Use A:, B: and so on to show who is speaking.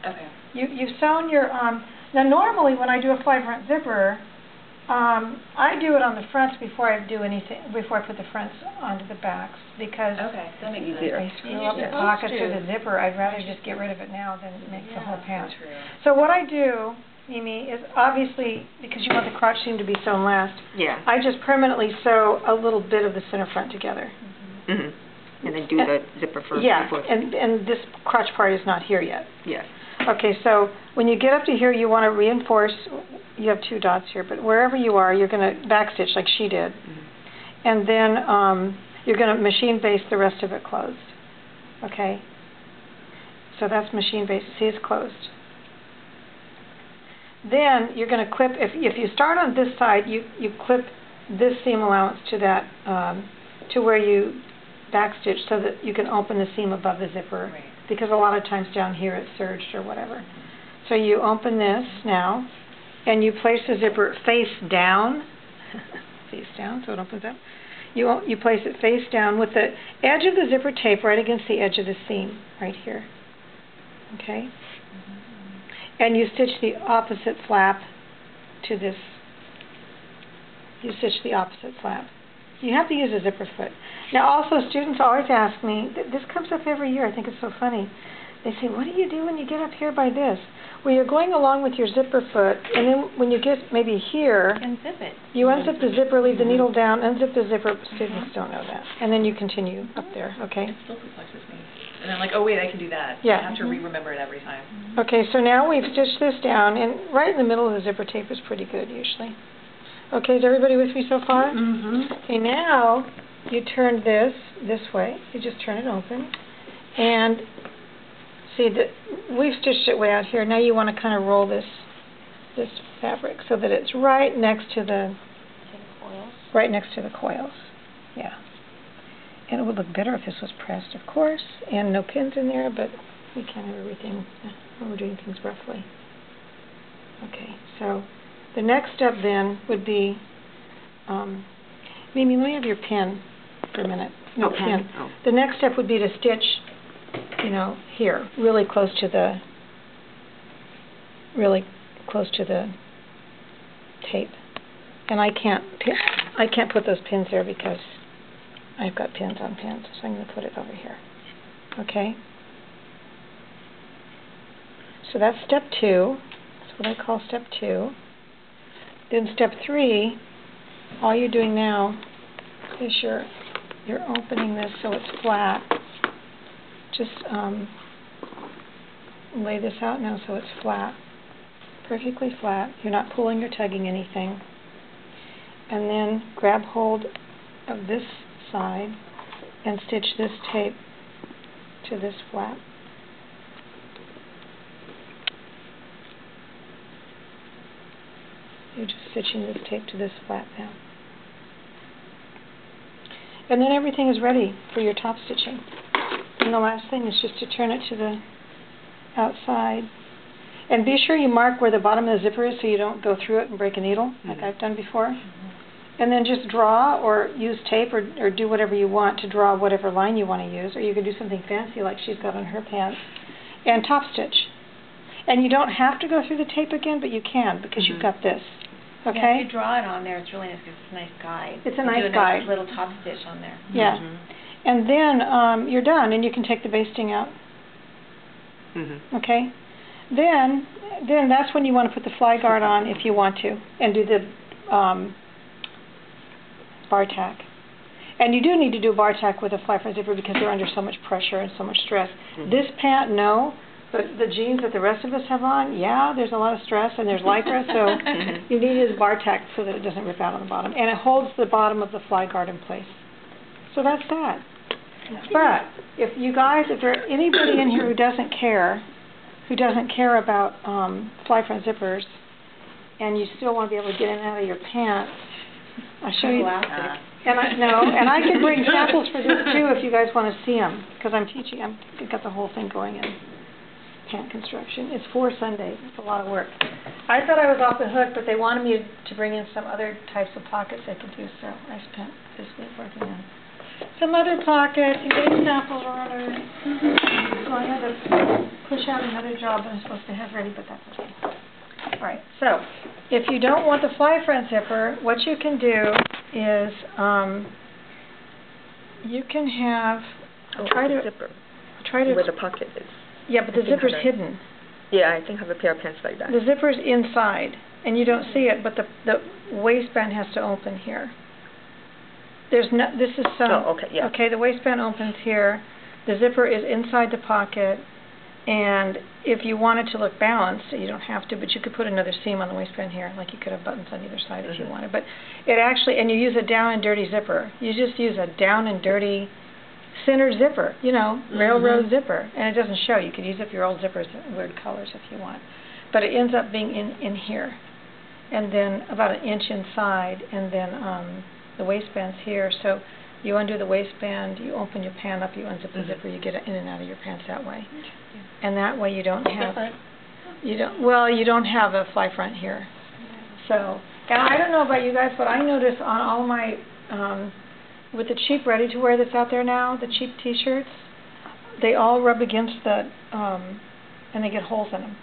A: Okay.
B: You've sewn your, now normally when I do a fly front zipper, I do it on the fronts before I do anything, before I put the fronts onto the backs, because
A: okay, that makes sense.
B: I screw up the pockets for the zipper. I'd rather just get rid of it now than make the whole pant.
A: So true.
B: So what I do, Mimi, is obviously, because you want the crotch seam to be sewn last,
C: Yeah.
B: I just permanently sew a little bit of the center front together.
C: Mm-hmm. And then do the zipper first.
B: Yeah,
C: before.
B: and this crotch part is not here yet.
C: Yes.
B: Okay, so when you get up to here, you want to reinforce. You have 2 dots here, but wherever you are, you're going to backstitch like she did. Mm-hmm. And then you're going to machine base the rest of it closed. Okay? So that's machine base. See, it's closed. Then you're going to clip, if you start on this side, you clip this seam allowance to that, to where you backstitch so that you can open the seam above the zipper.
A: Right.
B: Because a lot of times down here it's serged or whatever. So you open this now, and you place the zipper face down, face down so it opens up. You place it face down with the edge of the zipper tape right against the edge of the seam, right here. Okay? And you stitch the opposite flap to this. You stitch the opposite flap. You have to use a zipper foot. Now also students always ask me, this comes up every year, I think it's so funny. They say, what do you do when you get up here by this? Well, you're going along with your zipper foot, and then when you get maybe here,
A: Unzip it.
B: you unzip the zipper, leave the needle down, unzip the zipper. Students don't know that. And then you continue up there, okay?
A: It still perplexes me. And I'm like, oh wait, I can do that.
B: Yeah.
A: I have to re-remember it every time.
B: Okay, so now we've stitched this down, and right in the middle of the zipper tape is pretty good usually. Okay, is everybody with me so far?
C: Mm-hmm.
B: Okay, now you turn this way. You just turn it open. And see, we've stitched it way out here. Now you want to kind of roll this fabric so that it's right next to the
A: coils.
B: Right next to the coils. Yeah. And it would look better if this was pressed, of course, and no pins in there, but we can't have everything when we're doing things roughly. Okay, so the next step then would be, Mimi, let me have your pen for a minute. No, pen.
C: Oh.
B: The next step would be to stitch, you know, here, really close to the tape. And I can't put those pins there because I've got pins on pins, so I'm going to put it over here. Okay? So that's step 2. That's what I call step 2. Then step 3, all you're doing now is you're opening this so it's flat. Just lay this out now so it's flat, perfectly flat. You're not pulling or tugging anything. And then grab hold of this side and stitch this tape to this flap. You're just stitching this tape to this flap now. And then everything is ready for your top stitching. And the last thing is just to turn it to the outside. And be sure you mark where the bottom of the zipper is so you don't go through it and break a needle, like I've done before. And then just draw or use tape or do whatever you want to draw whatever line you want to use. Or you could do something fancy like she's got on her pants. And top stitch. And you don't have to go through the tape again, but you can because you've got this. Okay?
A: Yeah, if you draw it on there, it's really nice because it's a nice guide.
B: It's a nice guide.
A: Nice little top stitch on there.
B: Yeah. And then you're done, and you can take the basting out. Okay? Then that's when you want to put the fly guard on if you want to, and do the bar tack. And you do need to do a bar tack with a fly front zipper because they're under so much pressure and so much stress. This pant, no. But the jeans that the rest of us have on, yeah, there's a lot of stress and there's Lycra, so you need his bar tack so that it doesn't rip out on the bottom. And it holds the bottom of the fly guard in place. So that's that. But if you guys, if there's anybody in here who doesn't care about fly front zippers, and you still want to be able to get in and out of your pants, I'll show you. And I can bring samples for this too if you guys want to see them, because I've got the whole thing going in pant construction. It's 4 Sundays. It's a lot of work. I thought I was off the hook, but they wanted me to bring in some other types of pockets I could do, so I spent this week working on it. Some other pockets, you get samples runner. So I had to push out another job that I'm supposed to have ready, but that's okay. All right, so if you don't want the fly front zipper, what you can do is you can have
C: zipper.
B: Where
C: the pocket is.
B: Yeah, but the zipper's hidden.
C: Yeah, I think I have a pair of pants like that.
B: The zipper's inside, and you don't see it, but the waistband has to open here. There's no. This is some.
C: Oh, okay, yeah.
B: Okay, the waistband opens here. The zipper is inside the pocket, and if you wanted to look balanced, you don't have to, but you could put another seam on the waistband here, like you could have buttons on either side if you wanted. But it actually, and you use a down and dirty zipper. You just use a down and dirty center zipper, you know, railroad zipper, and it doesn't show. You could use up your old zippers in weird colors if you want, but it ends up being in here, and then about an inch inside, and then the waistband's here. So you undo the waistband, you open your pant up, you unzip the zipper, you get it in and out of your pants that way, and that way you don't have you don't have a fly front here. So, and I don't know about you guys, but I notice on all my with the cheap ready-to-wear that's out there now, the cheap T-shirts, they all rub against the, and they get holes in them.